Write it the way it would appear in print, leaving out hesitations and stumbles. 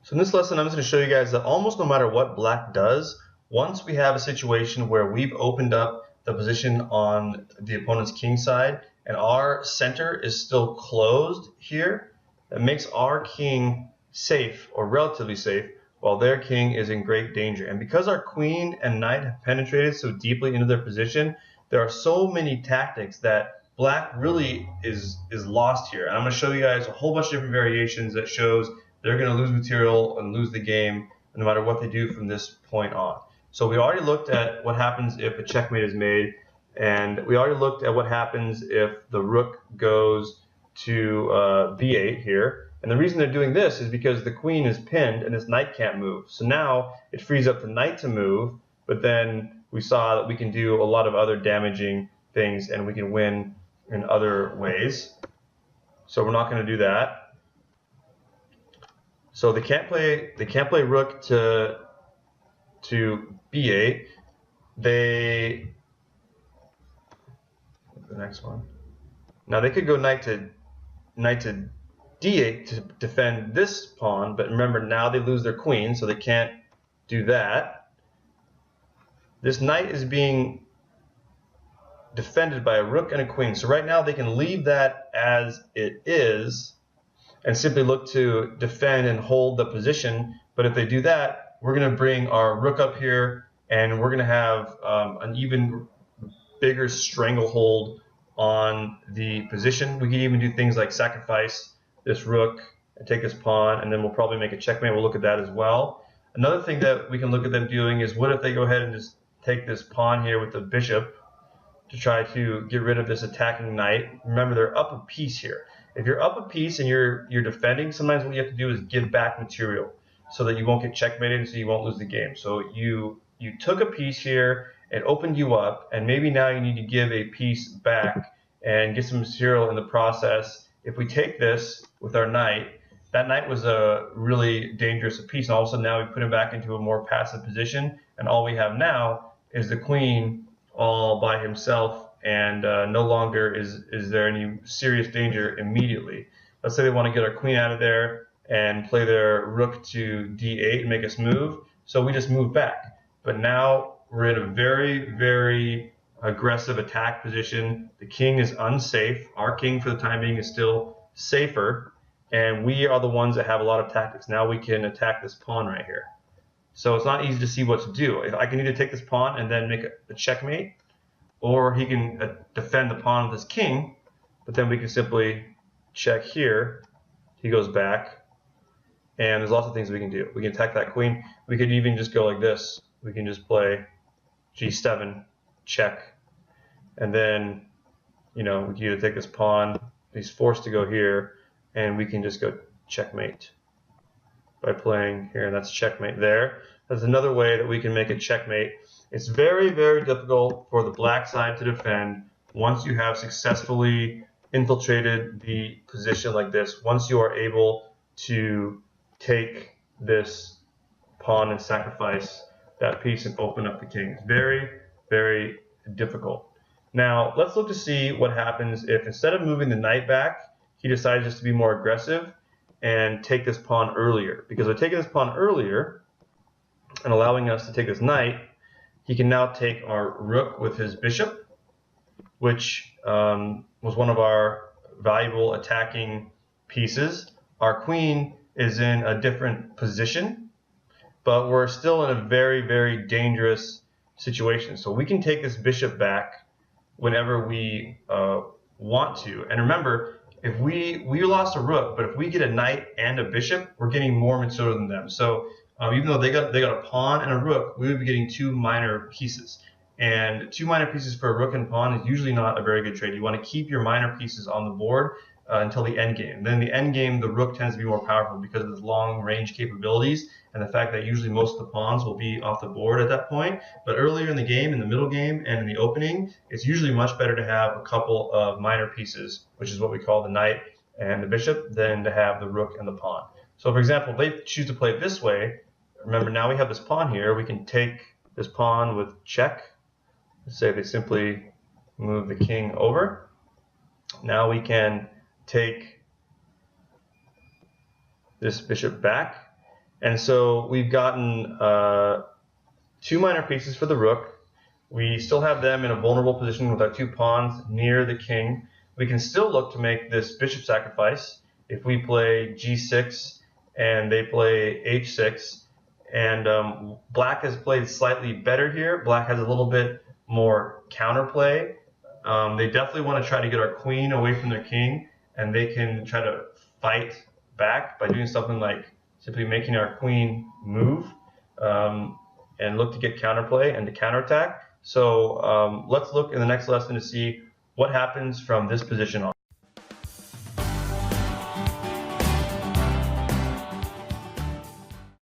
So in this lesson, I'm just going to show you guys that almost no matter what black does, once we have a situation where we've opened up the position on the opponent's king side and our center is still closed here, that makes our king safe or relatively safe while their king is in great danger. And because our queen and knight have penetrated so deeply into their position, there are so many tactics that black really is lost here. And I'm going to show you guys a whole bunch of different variations that shows they're going to lose material and lose the game no matter what they do from this point on. So we already looked at what happens if a checkmate is made, and we already looked at what happens if the rook goes to b8 here. And the reason they're doing this is because the queen is pinned and this knight can't move. So now it frees up the knight to move, but then we saw that we can do a lot of other damaging things and we can win in other ways. So we're not going to do that. So they can't play rook to b8. The next one. Now they could go knight to d8 to defend this pawn, but remember now they lose their queen, so they can't do that. This knight is being defended by a rook and a queen, so right now they can leave that as it is and simply look to defend and hold the position. But if they do that, we're going to bring our rook up here, and we're going to have an even bigger stranglehold on the position. We can even do things like sacrifice this rook and take this pawn, and then we'll probably make a checkmate. We'll look at that as well. Another thing that we can look at them doing is, what if they go ahead and just take this pawn here with the bishop to try to get rid of this attacking knight. Remember, they're up a piece here. If you're up a piece and you're defending, sometimes what you have to do is give back material so that you won't get checkmated and so you won't lose the game. So you took a piece here, it opened you up, and maybe now you need to give a piece back and get some material in the process. If we take this with our knight, that knight was a really dangerous piece, and all of a sudden now we put him back into a more passive position, and all we have now is the queen all by himself, and no longer is there any serious danger immediately. Let's say they want to get our queen out of there and play their rook to d8 and make us move, so we just move back. But now we're in a very, very aggressive attack position. The king is unsafe. Our king for the time being is still safer, and we are the ones that have a lot of tactics. Now we can attack this pawn right here. So it's not easy to see what to do. If I can either take this pawn and then make a checkmate, or he can defend the pawn with his king, but then we can simply check here. He goes back, and there's lots of things we can do. We can attack that queen. We could even just go like this. We can just play g7, check, and then we can either take this pawn. He's forced to go here, and we can just go checkmate by playing here, and that's checkmate there. That's another way that we can make a checkmate. It's very, very difficult for the black side to defend once you have successfully infiltrated the position like this. Once you are able to take this pawn and sacrifice that piece and open up the king. It's very, very difficult. Now, let's look to see what happens if instead of moving the knight back, he decides just to be more aggressive and take this pawn earlier. Because by taking this pawn earlier and allowing us to take this knight, he can now take our rook with his bishop, which was one of our valuable attacking pieces. Our queen is in a different position, but we're still in a very, very dangerous situation. So we can take this bishop back whenever we want to. And remember, if we lost a rook, but if we get a knight and a bishop, we're getting more material than them. So even though they got a pawn and a rook, we would be getting two minor pieces. And two minor pieces for a rook and pawn is usually not a very good trade. You want to keep your minor pieces on the board until the end game. Then in the end game, the rook tends to be more powerful because of its long range capabilities and the fact that usually most of the pawns will be off the board at that point. But earlier in the game, in the middle game, and in the opening, it's usually much better to have a couple of minor pieces, which is what we call the knight and the bishop, than to have the rook and the pawn. So for example, if they choose to play it this way, remember now we have this pawn here, we can take this pawn with check. Let's say they simply move the king over. Now we can take this bishop back, And so we've gotten 2 minor pieces for the rook. We still have them in a vulnerable position with our 2 pawns near the king. We can still look to make this bishop sacrifice if we play g6 and they play h6. And black has played slightly better here. Black has a little bit more counterplay. They definitely want to try to get our queen away from their king, and they can try to fight back by doing something like simply making our queen move and look to get counterplay and to counterattack. So let's look in the next lesson to see what happens from this position on.